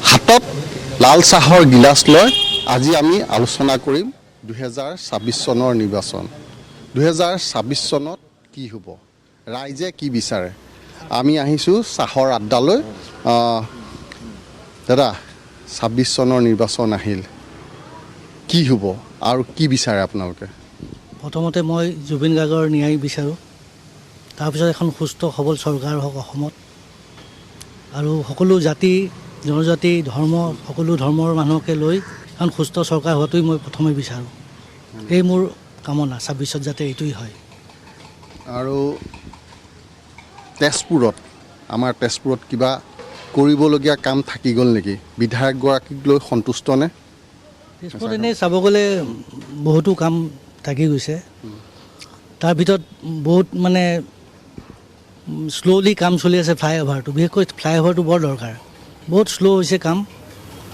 হাতত লাল চাহৰ গিলাচ লৈ আজি আমি আলোচনা কৰিম 2026 চনৰ নিৰ্বাচন। 2026 চনত কি হ'ব, ৰাইজে কি বিচাৰে। আমি আহিছোঁ চাহৰ আড্ডালৈ। দাদা, 26 চনৰ নিৰ্বাচন আহিল, কি হ'ব আৰু কি বিচাৰে আপোনালোকে? প্ৰথমতে মই জুবিন গাৰ্গৰ ন্যায় বিচাৰোঁ। তাৰপিছত এখন সুস্থ সবল চৰকাৰ হওক অসমত, আৰু সকলো জাতি জনজাতি ধৰ্ম সকলো ধৰ্মৰ মানুহকে লৈ এখন সুস্থ চৰকাৰ হোৱাটোৱে মই প্ৰথমে বিচাৰোঁ। এই মোৰ কামনা 26ত যাতে এইটোৱেই হয়। আৰু আমাৰ তেজপুৰত কিবা কৰিবলগীয়া কাম থাকি গ'ল নেকি? বিধায়কগৰাকীক লৈ সন্তুষ্ট নে? তেজপুৰত এনেই চাব গ'লে বহুতো কাম থাকি গৈছে। তাৰ ভিতৰত বহুত মানে শ্ল'লি কাম চলি আছে। ফ্লাইঅভাৰটো বিশেষকৈ ফ্লাইঅভাৰটো বৰ দৰকাৰ। বহুত শ্ল' হৈছে কাম,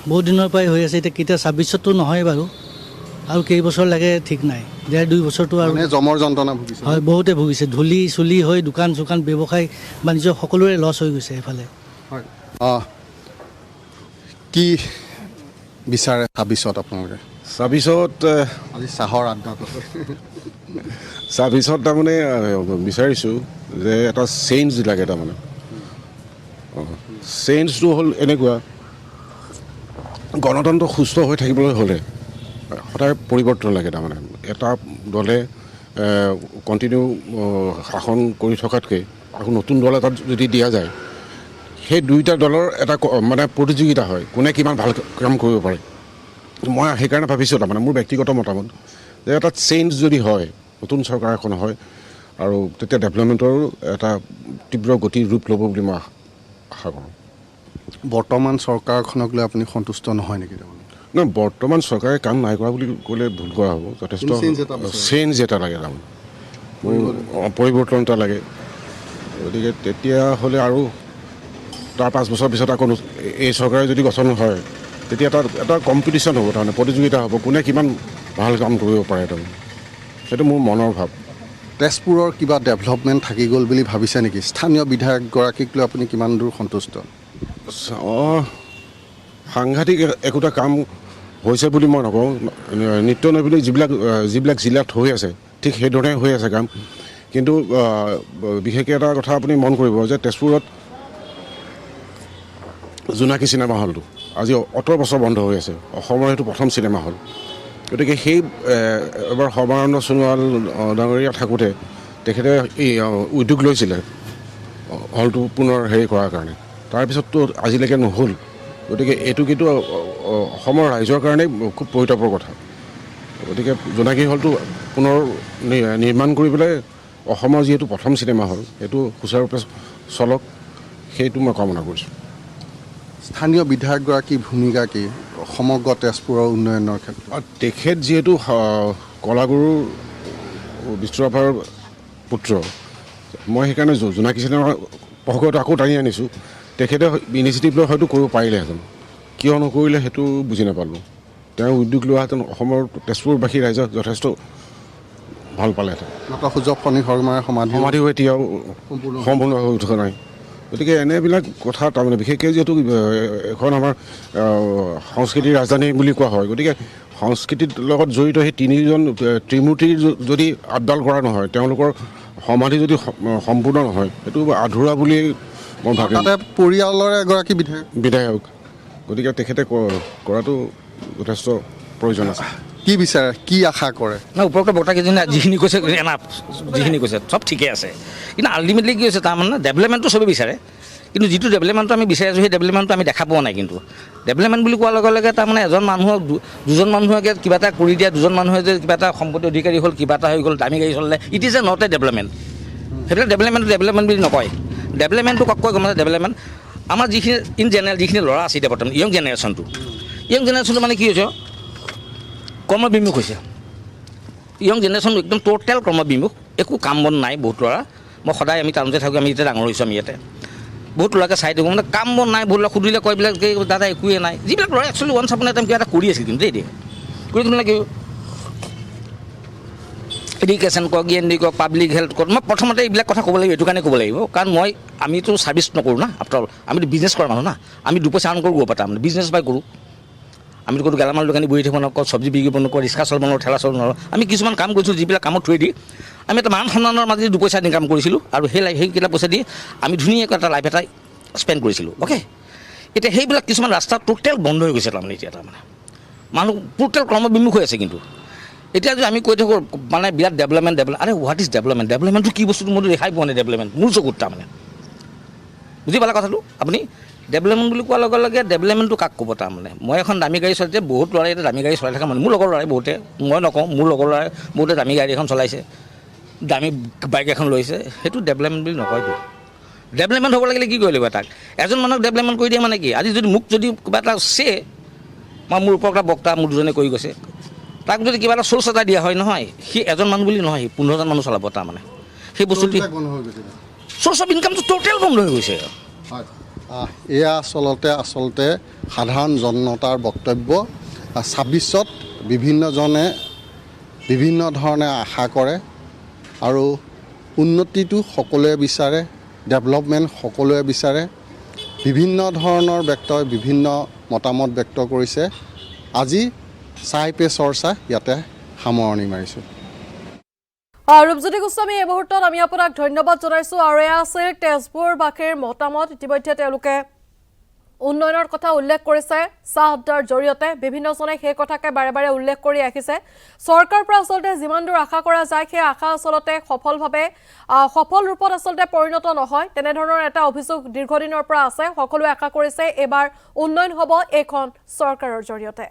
বহুত দিনৰ পৰাই হৈ আছে। এতিয়া কেতিয়া 26ততো নহয় বাৰু, আৰু কেইবছৰ লাগে ঠিক নাই। 1.5-2 বছৰটো আৰু জমৰ যন্ত্ৰণা ভুগিছে। হয়, বহুতে ভুগিছে। ধূলি চুলি হৈ দোকান চোকান ব্যৱসায় বাণিজ্য সকলোৰে লছ হৈ গৈছে এইফালে। হয়, কি বিচাৰে 26ত আপোনালোকে? 26ত আজি চাহৰ আড্ডাটো 26ত তাৰমানে বিচাৰিছোঁ যে এটা চেঞ্জ লাগে। তাৰমানে চেঞ্জটো হ'ল এনেকুৱা, গণতন্ত্ৰ সুস্থ হৈ থাকিবলৈ হ'লে সদায় পৰিৱৰ্তন লাগে। তাৰমানে এটা দলে কণ্টিনিউ শাসন কৰি থকাতকৈ আকৌ নতুন দল এটাত যদি দিয়া যায়, সেই দুয়োটা দলৰ এটা মানে প্ৰতিযোগিতা হয়, কোনে কিমান ভাল কাম কৰিব পাৰে। মই সেইকাৰণে ভাবিছোঁ, তাৰমানে মোৰ ব্যক্তিগত মতামত, যে এটা চেঞ্জ যদি হয়, নতুন চৰকাৰ এখন হয়, আৰু তেতিয়া ডেভেলপমেণ্টৰো এটা তীব্ৰ গতিৰ ৰূপ ল'ব বুলি মই আশা কৰোঁ। বৰ্তমান চৰকাৰখনক লৈ আপুনি সন্তুষ্ট নহয় নেকি? নহয়, বৰ্তমান চৰকাৰে কাম নাই কৰা বুলি ক'লে ভুল কৰা হ'ব। যথেষ্ট চেঞ্জ এটা লাগে, তাৰমানে পৰিৱৰ্তন এটা লাগে। গতিকে তেতিয়াহ'লে আৰু তাৰ 5 বছৰ পিছত আকৌ এই চৰকাৰে যদি গঠন হয়, তেতিয়া এটা কম্পিটিশ্যন হ'ব, তাৰমানে প্ৰতিযোগিতা হ'ব, কোনে কিমান ভাল কাম কৰিব পাৰে। তাৰমানে সেইটো মোৰ মনৰ ভাৱ। তেজপুৰৰ কিবা ডেভেলপমেণ্ট থাকি গ'ল বুলি ভাবিছে নেকি? স্থানীয় বিধায়কগৰাকীক লৈ আপুনি কিমান দূৰ সন্তুষ্ট? সাংঘাতিক একোটা কাম হৈছে বুলি মই নকওঁ। নিত্য নৈমিত্তিক যিবিলাক জিলাত হৈ আছে, ঠিক সেইধৰণে হৈ আছে কাম। কিন্তু বিশেষকৈ এটা কথা আপুনি মন কৰিব যে তেজপুৰত জোনাকী চিনেমা হলটো আজি অত বছৰ বন্ধ হৈ আছে। অসমৰ সেইটো প্ৰথম চিনেমা হল। গতিকে সেই এবাৰ সৰ্বানন্দ সোণোৱাল ডাঙৰীয়া থাকোঁতে তেখেতে এই উদ্যোগ লৈছিলে হলটো পুনৰ হেৰি কৰাৰ কাৰণে। তাৰপিছততো আজিলৈকে নহ'ল। গতিকে এইটো কিন্তু অসমৰ ৰাইজৰ কাৰণে খুব পৰিতাপৰ কথা। গতিকে জোনাকী হলটো পুনৰ নিৰ্মাণ কৰি পেলাই অসমৰ যিহেতু প্ৰথম চিনেমা হল, সেইটো সুচাৰুৰূপে চলক, সেইটো মই কামনা কৰিছোঁ। স্থানীয় বিধায়কগৰাকীৰ ভূমিকা কি সমগ্ৰ তেজপুৰৰ উন্নয়নৰ ক্ষেত্ৰত? তেখেত যিহেতু কলাগুৰু বিষ্ণুৰাভাৰ পুত্ৰ, মই সেইকাৰণে জোনাকী চিনেমাৰ প্ৰসংগটো আকৌ টানি আনিছোঁ। তেখেতে ইনিচিয়েটিভ লৈ হয়তো কৰিব পাৰিলেহেঁতেন, কিয় নকৰিলে সেইটো বুজি নাপালোঁ। তেওঁ উদ্যোগ লোৱাহেঁতেন অসমৰ তেজপুৰবাসী ৰাইজে যথেষ্ট ভাল পালেহেঁতেন। নটসূৰ্য ফণী শৰ্মাৰ সমাধিও এতিয়াও সম্পূৰ্ণ হৈ উঠা নাই। গতিকে এনেবিলাক কথা, তাৰমানে বিশেষকৈ যিহেতু এখন আমাৰ সংস্কৃতিৰ ৰাজধানী বুলি কোৱা হয়, গতিকে সংস্কৃতিৰ লগত জড়িত সেই তিনিজন ত্ৰিমূৰ্তিৰ যদি আপডাল কৰা নহয়, তেওঁলোকৰ সমাধি যদি সম্পূৰ্ণ নহয়, সেইটো আধৰুৱা বুলি মই ভাবোঁ। তাতে পৰিয়ালৰ এগৰাকী বিধায়ক, গতিকে তেখেতে কৰাটো যথেষ্ট প্ৰয়োজন আছে। কি বিচাৰে, কি আশা কৰে? উপৰোক্ত বক্তাকেইজনে যিখিনি কৈছে যিখিনি কৈছে চব ঠিকে আছে, কিন্তু আল্টিমেটলি কি হৈছে, তাৰমানে ডেভেলপমেণ্টটো চবেই বিচাৰে, কিন্তু যিটো ডেভেলপমেণ্টটো আমি বিচাৰি আছোঁ সেই ডেভেলপমেণ্টটো আমি দেখা পোৱা নাই। কিন্তু ডেভেলপমেণ্ট বুলি কোৱাৰ লগে লগে তাৰমানে এজন মানুহক দুজন মানুহে কিবা এটা কৰি দিয়া, দুজন মানুহে যে কিবা এটা সম্পত্তি অধিকাৰী হ'ল, কিবা এটা হৈ গ'ল, দামী গাড়ী চলালে, it is a not a development. সেইবিলাক ডেভেলপমেণ্ট বুলি নকয়। ডেভেলপমেণ্টটো কয় গম ডেভেলপমেণ্ট আমাৰ যিখিনি ইন জেনেৰেল যিখিনি ল'ৰা আছে এতিয়া বৰ্তমান য়ং জেনেৰেশ্যনটো মানে কি হৈছে, কৰ্মবিমুখ হৈছে। য়ং জেনেৰেশ্যন একদম টোটেল কৰ্মবিমুখ, একো কাম বন নাই। বহুত ল'ৰা, মই সদায় আমি টাউনতে থাকোঁ, আমি এতিয়া ডাঙৰ হৈছোঁ, আমি ইয়াতে বহুত ল'ৰাকে চাই থাকোঁ, মানে কাম বন নাই। বহুত ল'ৰা সুধিলে কয় বিলাক দাদা একোৱে নাই। যিবিলাক ল'ৰা একচুৱেলি ওৱান চাপনে টাইম কিবা এটা কৰি আছিল, কিন্তু দেই কৰি মানে কি এতিয়া এডুকেশ্যন কওক END কওক পাব্লিক হেল্থ কওক মই প্ৰথমতে এইবিলাক কথা ক'ব লাগিব এইটো কাৰণে ক'ব লাগিব কাৰণ আমিতো ছাৰ্ভিচ নকৰোঁ না আফটাৰ অল আমিতো বিজনেছ কৰা মানুহ না আমি দুপইচা আৰ্ণ কৰোঁ পাতা মানে বিজনেছ বাই কৰোঁ আমিতো ক'তো গেলামাল দোকানী বহি থাকিব নকওঁ চব্জি বিক্ৰী নকৰোঁ ৰিক্সা চলাব নোৱাৰোঁ ঠেলা চলাব নোৱাৰোঁ আমি কিছুমান কাম কৰিছিলোঁ যিবিলাক কামত থৈ দি আমি এটা মান সন্মানৰ মাজেদি দুপইচা ইনকাম কৰিছিলোঁ আৰু সেইকেইটা পইচা দি আমি ধুনীয়াকৈ এটা লাইফ এটা স্পেণ্ড কৰিছিলোঁ অ'কে এতিয়া সেইবিলাক কিছুমান ৰাস্তা টোটেল বন্ধ হৈ গৈছে তাৰমানে এতিয়া তাৰমানে মানুহ টোটেল কৰ্মবিমুখ হৈ আছে কিন্তু এতিয়া যদি আমি কৈ থাকোঁ মানে বিৰাট ডেভেলপমেণ্ট আৰে হোৱাট ইজ ডেভেলপমেণ্টটো কি বস্তুটো মইতো দেখাই পোৱা নাই ডেভেলপমেণ্ট মোৰ চকুত তাৰমানে বুজি পালা কথাটো আপুনি ডেভেলপমেণ্ট বুলি কোৱাৰ লগে লগে ডেভেলপমেণ্টটো কাক ক'ব তাৰমানে মই এখন দামী গাড়ী চলাইছে বহুত ল'ৰাই এতিয়া দামী গাড়ী চলাই থকা মানুহ মোৰ লগৰ ল'ৰাই বহুতে মই নকওঁ মোৰ লগৰ ল'ৰাই বহুতে দামী গাড়ী এখন চলাইছে দামী বাইক এখন লৈছে সেইটো ডেভেলপমেণ্ট বুলি নকয়তো ডেভেলপমেণ্ট হ'ব লাগিলে কি কৰিব লাগিব তাক এজন মানুহক ডেভেলপমেণ্ট কৰি দিয়ে মানে কি আজি যদি মোক যদি কিবা এটা মোৰ ওপৰত এটা বক্তা মোৰ দুজনে কৰি গৈছে তাক যদি কিবা এটা চ'ৰ্চ এটা দিয়া হয় নহয় সি এজন মানুহ বুলি নহয় 15জন মানুহ চলাব তাৰমানে সেই বস্তুটো চ'ৰ্চ অফ ইনকামটো টোটেল বন্ধ হৈ গৈছে এয়া আচলতে সাধাৰণ জনতাৰ বক্তব্য 26ত বিভিন্নজনে বিভিন্ন ধৰণে আশা কৰে আৰু উন্নতিটো সকলোৱে বিচাৰে ডেভেলপমেণ্ট সকলোৱে বিচাৰে বিভিন্ন ধৰণৰ ব্যক্তই বিভিন্ন মতামত ব্যক্ত কৰিছে আজি চাই পে চৰ্চা ইয়াতে সামৰণি মাৰিছোঁ ৰূপজ্যোতি গোস্বামী এই মুহূৰ্তত আমি আপোনাক ধন্যবাদ জনাইছোঁ আৰু এয়া আছিল তেজপুৰবাসীৰ মতামত ইতিমধ্যে তেওঁলোকে উন্নয়নৰ কথা উল্লেখ কৰিছে চাহ আড্ডাৰ জৰিয়তে বিভিন্নজনে সেই কথাকে বাৰে বাৰে উল্লেখ কৰি ৰাখিছে চৰকাৰৰ পৰা আচলতে যিমান দূৰ আশা কৰা যায় সেই আশা আচলতে সফল ৰূপত আচলতে পৰিণত নহয় তেনেধৰণৰ এটা অভিযোগ দীৰ্ঘদিনৰ পৰা আছে সকলোৱে আশা কৰিছে এবাৰ উন্নয়ন হ'ব এইখন চৰকাৰৰ জৰিয়তে